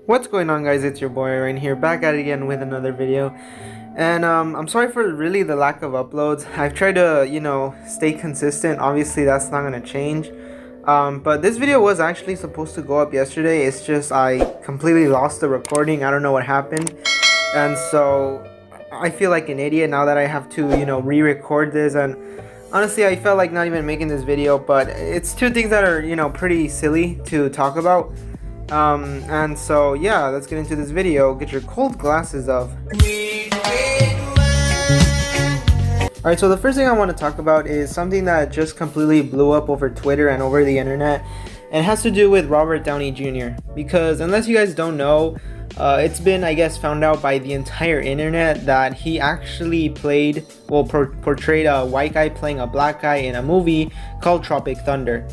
What's going on, guys? It's your boy Ryan here, back at it again with another video. And I'm sorry for really the lack of uploads. I've tried to, stay consistent. Obviously that's not gonna change. But this video was actually supposed to go up yesterday. It's just I completely lost the recording. I don't know what happened. And so I feel like an idiot now that I have to, re-record this. And honestly, I felt like not even making this video, but it's two things that are, pretty silly to talk about. And so yeah, let's get into this video. Get your cold glasses of. Alright, so the first thing I want to talk about is something that just completely blew up over Twitter and over the internet, and it has to do with Robert Downey Jr. Because unless you guys don't know, it's been, I guess, found out by the entire internet that he actually portrayed a white guy playing a black guy in a movie called Tropic Thunder.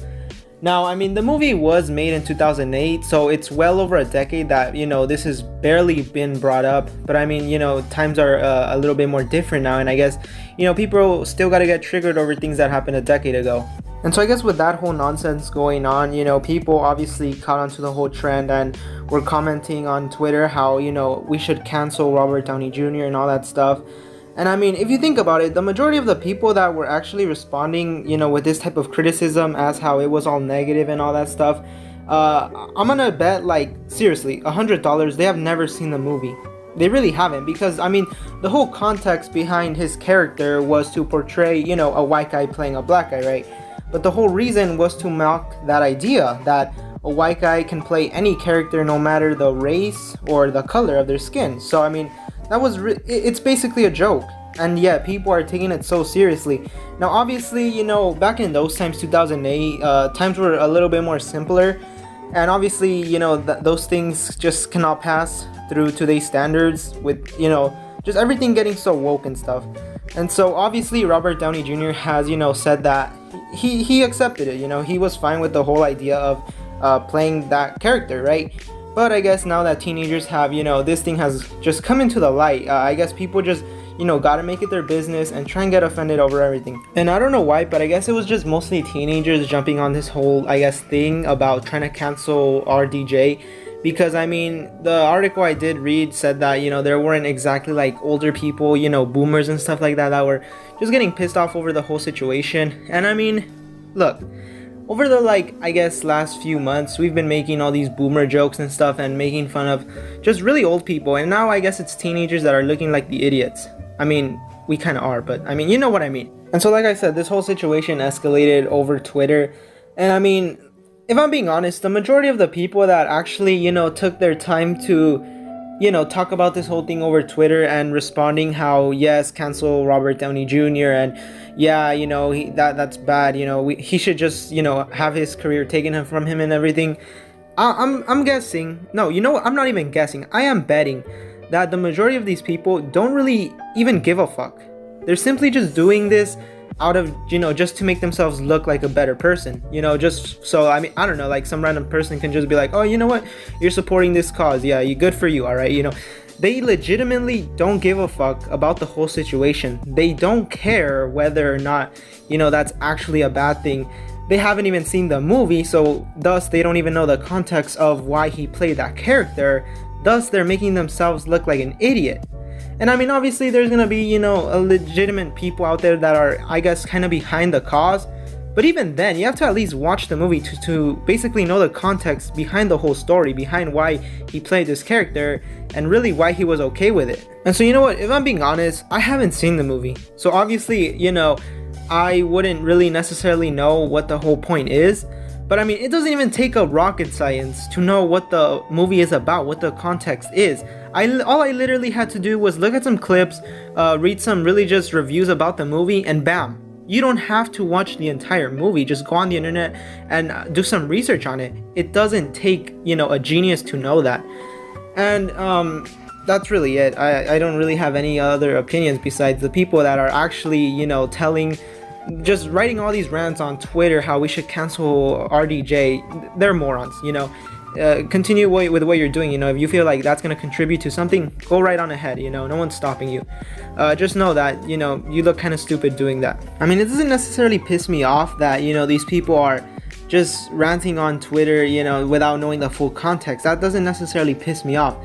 Now, I mean, the movie was made in 2008, so it's well over a decade that, this has barely been brought up. But I mean, times are a little bit more different now, and I guess, people still gotta get triggered over things that happened a decade ago. And so I guess with that whole nonsense going on, people obviously caught onto the whole trend and were commenting on Twitter how, we should cancel Robert Downey Jr. and all that stuff. And I mean, if you think about it, the majority of the people that were actually responding, with this type of criticism as how it was all negative and all that stuff, I'm gonna bet, like, seriously, $100 they have never seen the movie. They really haven't, because I mean, the whole context behind his character was to portray, a white guy playing a black guy, right? But the whole reason was to mock that idea that a white guy can play any character no matter the race or the color of their skin. So I mean, that was it's basically a joke, and yet people are taking it so seriously. Now obviously, back in those times, 2008, times were a little bit more simpler, and obviously, those things just cannot pass through today's standards with, just everything getting so woke and stuff. And so obviously Robert Downey Jr. has, said that he accepted it. He was fine with the whole idea of playing that character, right? But I guess now that teenagers have, this thing has just come into the light, I guess people just, gotta make it their business and try and get offended over everything. And I don't know why, but I guess it was just mostly teenagers jumping on this whole, I guess, thing about trying to cancel RDJ. Because I mean, the article I did read said that, there weren't exactly like older people, boomers and stuff like that, that were just getting pissed off over the whole situation. And I mean, look, over the, I guess, last few months, we've been making all these boomer jokes and stuff and making fun of just really old people. And now I guess it's teenagers that are looking like the idiots. I mean, we kind of are, but I mean, you know what I mean. And so like I said, this whole situation escalated over Twitter. And I mean, if I'm being honest, the majority of the people that actually, took their time to, talk about this whole thing over Twitter and responding how, yes, cancel Robert Downey Jr. and yeah, that's bad, he should just, have his career taken from him and everything. I'm guessing, no, I'm not even guessing, I am betting that the majority of these people don't really even give a fuck. They're simply just doing this out of, just to make themselves look like a better person, just so, I mean, I don't know, like some random person can just be like, oh, you know what, you're supporting this cause, yeah, you good for you, all right, They legitimately don't give a fuck about the whole situation. They don't care whether or not, that's actually a bad thing. They haven't even seen the movie, so thus they don't even know the context of why he played that character. Thus they're making themselves look like an idiot. And I mean, obviously there's gonna be, a legitimate people out there that are, I guess, kind of behind the cause. But even then, you have to at least watch the movie to basically know the context behind the whole story, behind why he played this character, and really why he was okay with it. And so, you know what, if I'm being honest, I haven't seen the movie. So obviously, I wouldn't really necessarily know what the whole point is. But I mean, it doesn't even take a rocket science to know what the movie is about, what the context is. All I literally had to do was look at some clips, read some religious reviews about the movie, and bam. You don't have to watch the entire movie, just go on the internet and do some research on it. It doesn't take, a genius to know that. And that's really it. I don't really have any other opinions besides the people that are actually, just writing all these rants on Twitter how we should cancel RDJ. They're morons, continue with what you're doing. If you feel like that's going to contribute to something, go right on ahead. No one's stopping you. Just know that you look kind of stupid doing that. I mean, it doesn't necessarily piss me off that these people are just ranting on Twitter, you know, without knowing the full context. That doesn't necessarily piss me off.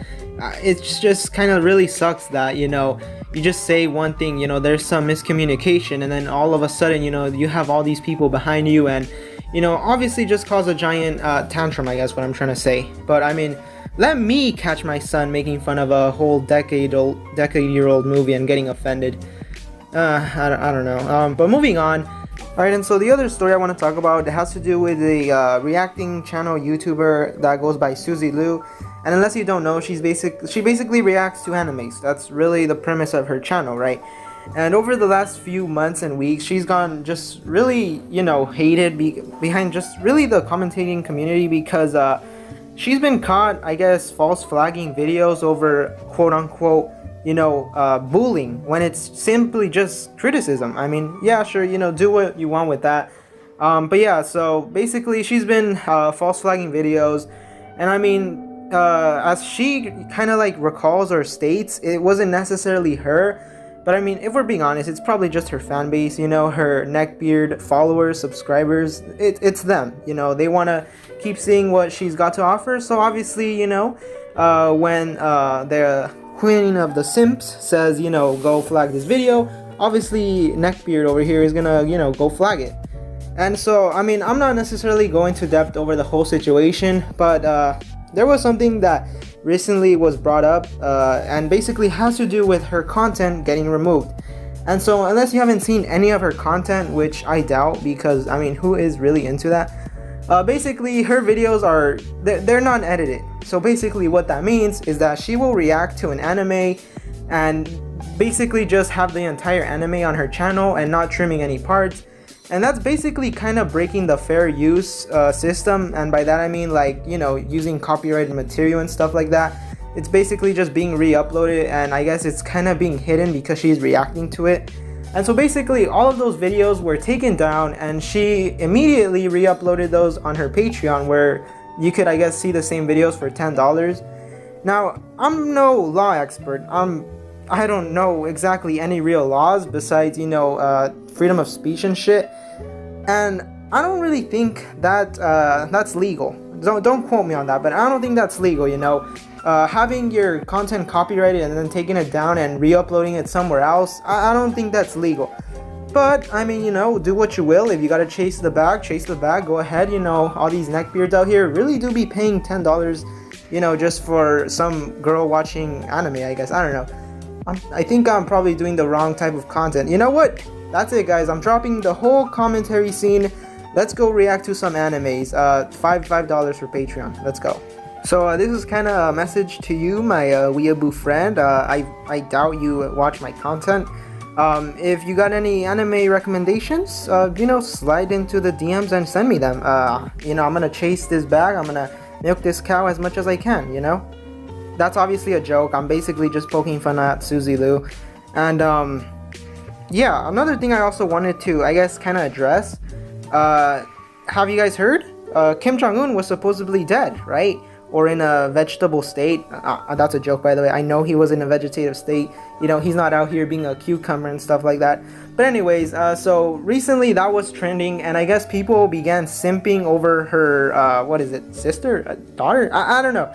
It's just kind of really sucks that, you know, you just say one thing, you know, there's some miscommunication, and then all of a sudden, you know, you have all these people behind you, and, you know, obviously just cause a giant tantrum, I guess what I'm trying to say. But I mean, let me catch my son making fun of a whole decade-year-old movie and getting offended. I don't know. But moving on. Alright, and so the other story I want to talk about, it has to do with a reacting channel YouTuber that goes by Suzy Lu. And unless you don't know, she basically reacts to animes. That's really the premise of her channel, right? And over the last few months and weeks, she's gone just really, you know, hated behind just really the commentating community, because she's been caught, I guess, false flagging videos over quote-unquote, you know, bullying, when it's simply just criticism. I mean, yeah, sure, you know, do what you want with that. But yeah, so basically she's been false flagging videos, and I mean, as she kind of like recalls or states, it wasn't necessarily her, but I mean, if we're being honest, it's probably just her fan base, you know, her neckbeard followers, subscribers. It's them, you know, they want to keep seeing what she's got to offer. So obviously, you know, when the queen of the simps says, you know, go flag this video, obviously neckbeard over here is gonna, you know, go flag it. And so, I mean, I'm not necessarily going to depth over the whole situation, but there was something that recently was brought up, and basically has to do with her content getting removed. And so, unless you haven't seen any of her content, which I doubt, because I mean, who is really into that? Basically, her videos are, they're not edited. So basically what that means is that she will react to an anime and basically just have the entire anime on her channel and not trimming any parts. And that's basically kind of breaking the fair use system, and by that I mean, like, you know, using copyrighted material and stuff like that. It's basically just being re-uploaded, and I guess it's kind of being hidden because she's reacting to it. And so basically all of those videos were taken down, and she immediately re-uploaded those on her Patreon, where you could, I guess, see the same videos for $10. Now, I'm no law expert. I don't know exactly any real laws besides, you know, freedom of speech and shit. And I don't really think that that's legal. Don't quote me on that, but I don't think that's legal, you know. Having your content copyrighted and then taking it down and re-uploading it somewhere else, I don't think that's legal. But, I mean, you know, do what you will. If you gotta chase the bag, go ahead. You know, all these neckbeards out here really do be paying $10, you know, just for some girl watching anime, I guess. I don't know. I think I'm probably doing the wrong type of content. You know what? That's it, guys. I'm dropping the whole commentary scene. Let's go react to some animes. $5 for Patreon. Let's go. So this is kind of a message to you, my weeaboo friend. I doubt you watch my content. If you got any anime recommendations, you know, slide into the DMs and send me them. You know, I'm gonna chase this bag. I'm gonna milk this cow as much as I can, you know? That's obviously a joke. I'm basically just poking fun at Suzy Lu. And, yeah, another thing I also wanted to, I guess, kind of address. Have you guys heard? Kim Jong Un was supposedly dead, right? Or in a vegetable state. That's a joke, by the way. I know he was in a vegetative state. You know, he's not out here being a cucumber and stuff like that. But anyways, so recently that was trending, and I guess people began simping over her, what is it, sister? Daughter? I don't know.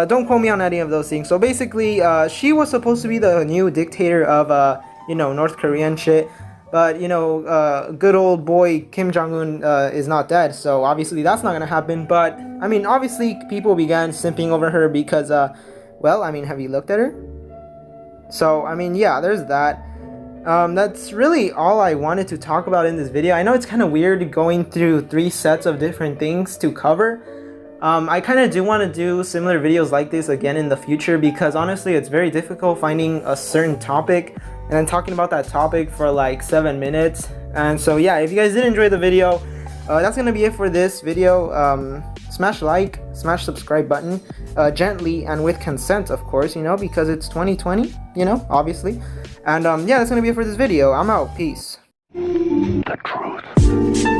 Don't quote me on any of those things. So basically, she was supposed to be the new dictator of, you know, North Korean shit. But, you know, good old boy Kim Jong Un is not dead, so obviously that's not gonna happen. But, I mean, obviously people began simping over her because, well, I mean, have you looked at her? So, I mean, yeah, there's that. That's really all I wanted to talk about in this video. I know it's kind of weird going through 3 sets of different things to cover. I kind of do want to do similar videos like this again in the future, because honestly it's very difficult finding a certain topic and then talking about that topic for like 7 minutes. And so yeah, if you guys did enjoy the video, that's gonna be it for this video. Smash like, smash subscribe button, gently and with consent, of course, you know, because it's 2020, you know, obviously. And yeah, that's gonna be it for this video. I'm out. Peace. The truth.